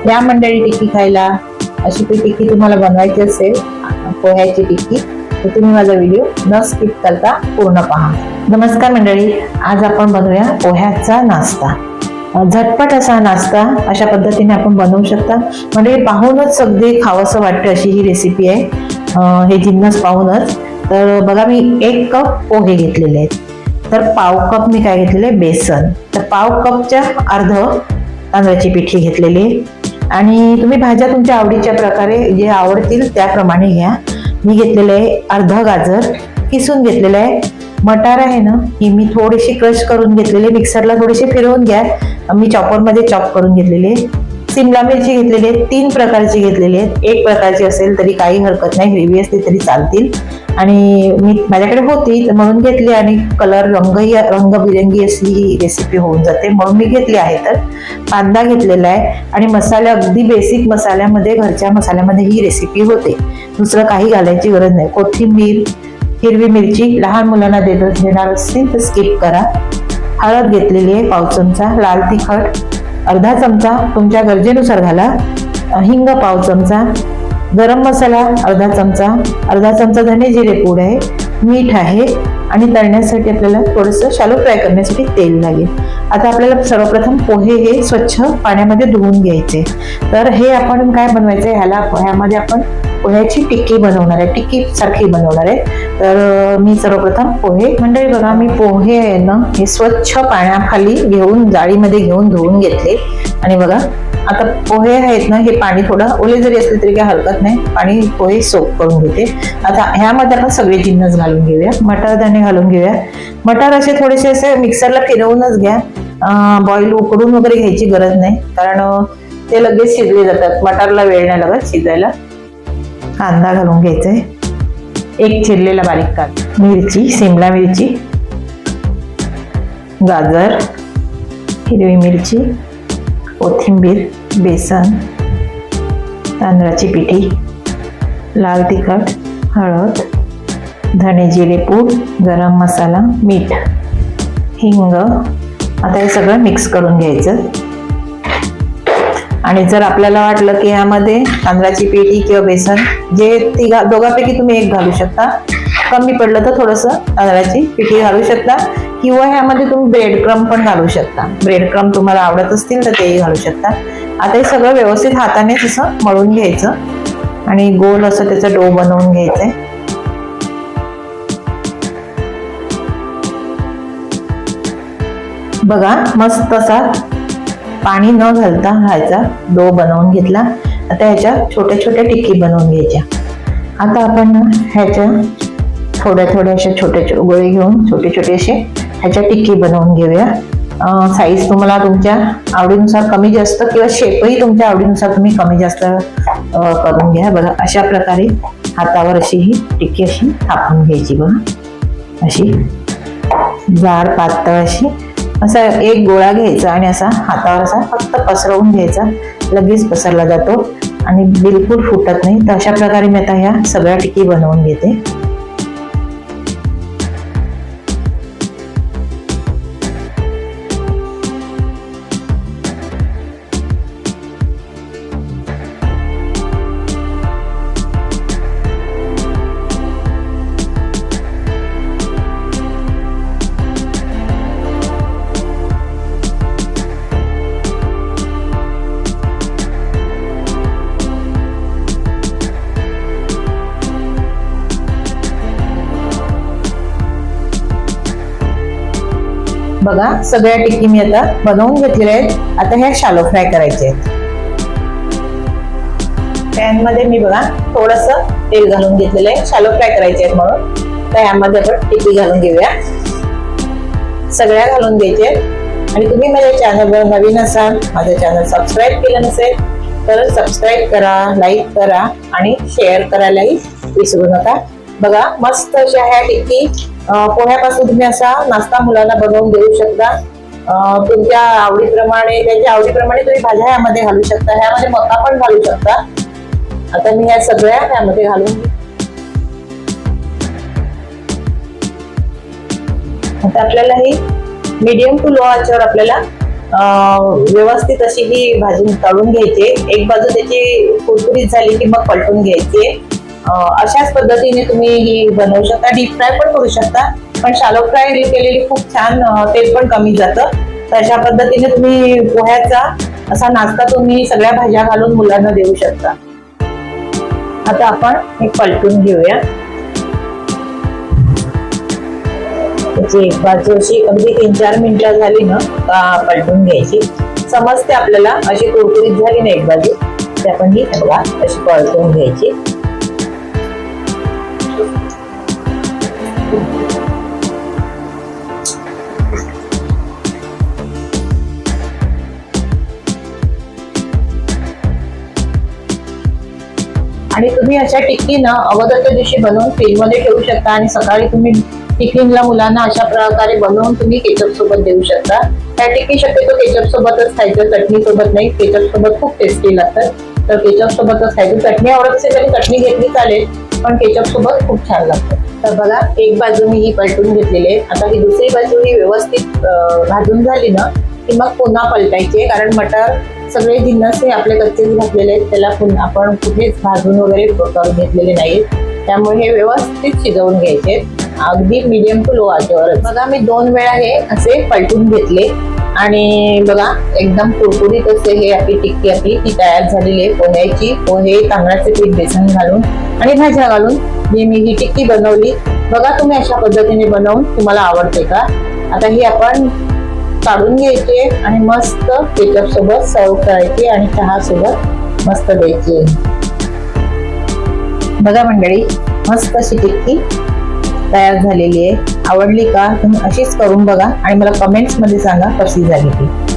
या मंडळी टिक्की खायला. अशी टिक्की तुम्हाला बनवायची असेल, पोह्याची टिक्की, तर तुम्ही माझा व्हिडिओ न स्किप करता पूर्ण पहा. नमस्कार मंडळी, आज आपण बनवूया पोह्याचा नाश्ता. झटपट असा नाश्ता अशा पद्धतीने आपण बनवू शकता. म्हणजे पाहूनच अगदी खावंसं वाटतं अशी ही रेसिपी आहे. हे जिन्नस पाहूनच. तर बघा, मी 1 कप पोहे घेतलेले आहेत. तर पाव कप मी काय घेतलेले, बेसन. तर पाव कपच्या अर्ध तांदळाची पिठी घेतलेली आहे. आणि तुम्ही भाज्या तुमच्या आवडीच्या प्रकारे जे आवडतील त्याप्रमाणे घ्या. मी घेतलेले आहे अर्ध गाजर किसून घेतलेलं आहे. मटार आहे ना, ही मी थोडीशी क्रश करून घेतलेली, मिक्सरला थोडीशी फिरवून घ्या. मी चॉपरमध्ये चॉप करून घेतलेली आहे. सिमला मिरची घेतलेली आहे, 3 प्रकारची घेतलेली आहेत. 1 प्रकारची असेल तरी काही हरकत नाही, ग्रेव्ही असली तरी चालतील. आणि मी माझ्याकडे होती तर म्हणून घेतली, आणि कलर रंगबिरंगी अशी ही रेसिपी होऊन जाते म्हणून मी घेतली आहे. तर कांदा घेतलेला आहे. आणि मसाले अगदी बेसिक मसाल्यामध्ये, घरच्या मसाल्यामध्ये ही रेसिपी होते. दुसरं काही घालायची गरज नाही. कोथिंबीर, हिरवी मिरची, लहान मुलांना देणार असतील तर स्किप करा. हळद घेतलेली आहे पाव चमचा, लाल तिखट अर्धा चमचा तुमच्या गरजेनुसार घाला, हिंग पाव चमचा, गरम मसाला अर्धा चमचा धने जिरे पूड आहे, मीठ आहे. आणि तळण्यासाठी आपल्याला थोडंसं शालो फ्राय करण्यासाठी तेल लागेल. आता आपल्याला सर्वप्रथम पोहे हे स्वच्छ पाण्यामध्ये धुवून घ्यायचे. तर हे आपण काय बनवायचं, ह्यामध्ये आपण पोह्याची टिक्की बनवणार आहे, टिक्की सारखी बनवणार आहे. तर मी सर्वप्रथम पोहे, मंडळी बघा, मी पोहे आहे ना हे स्वच्छ पाण्याखाली घेऊन जाळीमध्ये घेऊन धुवून घेतले. आणि बघा, आता पोहे आहेत ना, हे पाणी थोडं ओले जरी असले तरी काय हरकत नाही, पाणी पोहे सोक करून घेते. आता ह्यामध्ये आपण सगळे जिन्नस घालून घेऊया. मटार दाणे घालून घेऊया. मटार असे थोडेसे असे मिक्सरला फिरवूनच घ्या. बॉईल उकडून वगैरे घ्यायची गरज नाही, कारण ते लगेच शिजले जातात. मटारला वेळ नाही लागत शिजायला. कांदा घालून घ्यायचा आहे, 1 चिरलेला बारीक कांदा, मिरची, सिमला मिरची, गाजर, हिरवी मिरची, कोथिंबीर, बेसन, तांदळाची पिठी, लाल तिखट, हळद, धने जिरे पूड, गरम मसाला, मीठ, हिंग. आता हे सगळं मिक्स करून घ्यायचं. आणि जर आपल्याला वाटलं की यामध्ये तांदळाची पिठी किंवा बेसन जे दोघांपैकी तुम्ही एक घालू शकता, कमी पडलं तर थोडंसं तांदळाची पिठी घालू शकता, किंवा ह्यामध्ये तुम्ही ब्रेड क्रम पण घालू शकता. ब्रेड क्रम तुम्हाला आवडत असतील तर तेही घालू शकता. आता हे सगळं व्यवस्थित हाताने असं मळून घ्यायचं आणि गोल असं त्याचा डो बनवून घ्यायचंय. बघा, मस्त असा पाणी न घालता ह्याचा डो बनवून घेतला. आता ह्याच्या छोट्या छोट्या टिक्की बनवून घ्यायच्या. आता आपण ह्याच्या थोड्या अशा छोटे गोळे घेऊन छोटे असे ह्याच्या टिक्की बनवून घेऊया. साईज तुम्हाला तुमच्या आवडीनुसार कमी जास्त, किंवा शेपही तुमच्या आवडीनुसार तुम्ही कमी जास्त करून घ्या. बघा, अशा प्रकारे हातावर अशी ही टिक्की अशी थापून घ्यायची. बघा, अशी जाड पातळ अशी असा एक गोळा घ्यायचा आणि असा हातावर असा फक्त पसरवून घ्यायचा. लगेच पसरला जातो आणि बिलकुल फुटत नाही. तर अशा प्रकारे मी आता ह्या सगळ्या टिक्की बनवून घेते. बघा, सगळ्या टिक्की मी आता बनवून घेतलेल्या आहेत. आता ह्या शालो फ्राय करायचे आहेत. पॅन मध्ये मी बघा थोडंसं तेल घालून घेतलेलं आहे, शालो फ्राय करायचे आहेत म्हणून. तर ह्यामध्ये आपण टिक्की घालून घेऊया. सगळ्या घालून द्यायचे. आणि तुम्ही माझ्या चॅनलवर नवीन असाल, माझं चॅनल सबस्क्राईब केलं नसेल तर सबस्क्राईब करा, लाईक करा आणि शेअर करायलाही विसरू नका. बघा, मस्त अशा ह्या टिक्की पोह्यापासून तुम्ही असा नाश्ता मुलांना बनवून देऊ शकता. तुमच्या आवडीप्रमाणे, त्यांच्या आवडीप्रमाणे तुम्ही भाज्या ह्यामध्ये घालू शकता. ह्यामध्ये मका पण घालू शकता. आता मी ह्या सगळ्या ह्यामध्ये घालून, आता आपल्याला ही मीडियम टू लो आचेवर आपल्याला व्यवस्थित अशी ही भाजून तळून घ्यायची. एक बाजू त्याची कुरकुरीत झाली की मग पलटून घ्यायची. अशाच पद्धतीने तुम्ही ही बनवू शकता. डीप फ्राय पण करू शकता, पण शॅलो फ्राय केलेली खूप छान, तेल पण कमी जातं. तर अशा पद्धतीने तुम्ही पोह्याचा असा नाश्ता तुम्ही सगळ्या भाज्या घालून मुलांना देऊ शकता. आता आपण हे पलटून घेऊया. त्याची एक बाजू अशी अगदी 3-4 मिनिटं झाली ना पलटून घ्यायची. समजते आपल्याला अशी कुरकुरीत झाली ना एक बाजू, ते आपण ही बघा अशी पलटून घ्यायची. आणि तुम्ही अशा टिक्की ना अगोदरच्या दिवशी बनवून फ्रीजमध्ये ठेवू शकता आणि सकाळी तुम्ही टिफिनला मुलांना अशा प्रकारे बनवून तुम्ही केचप सोबत देऊ शकता. त्या टिक्की शक्यतो केचप सोबतच खायचं, चटणी सोबत नाही. केचप सोबत खूप टेस्टी लागतात, तर केचप सोबतच खायचं. चटणी आवडत असेल तरी चटणी घेतली चालेल, पण केचप सोबत खूप छान लागतं. तर बघा एक बाजू मी ही पलटून घेतलेली आहे. आता ही दुसरी बाजू ही व्यवस्थित भाजून झाली ना की मग पुन्हा पलटायचे, कारण मटर सगळे जिन्नस हे आपले कच्चेच घातलेले आहेत. त्याला पुन्हा आपण कुठेच भाजून वगैरे करून घेतलेले नाहीत. त्यामुळे हे व्यवस्थित शिजवून घ्यायचे, अगदी मीडियम टू लो आचेवर. बघा मी 2 वेळा हे असे पलटून घेतले आणि बघा एकदम कुरकुरीत असे हे आपली टिक्की आपली ती तयार झालेली आहे पोह्याची. पोहे, तांदळाचे पीठ, बेसन घालून आणि भाज्या घालून जी मी ही टिक्की बनवली. बघा तुम्ही अशा पद्धतीने बनवून तुम्हाला आवडते का? आता ही आपण काढून घ्यायची आणि मस्त केचप सोबत सर्व करायची आणि चहा सोबत मस्त द्यायची. बघा मंडळी, मस्त अशी टिक्की तयार झालेली आहे. आवडली का? तुम्ही अशीच करून बघा आणि मला कमेंट्स मध्ये सांगा कशी झाली ती.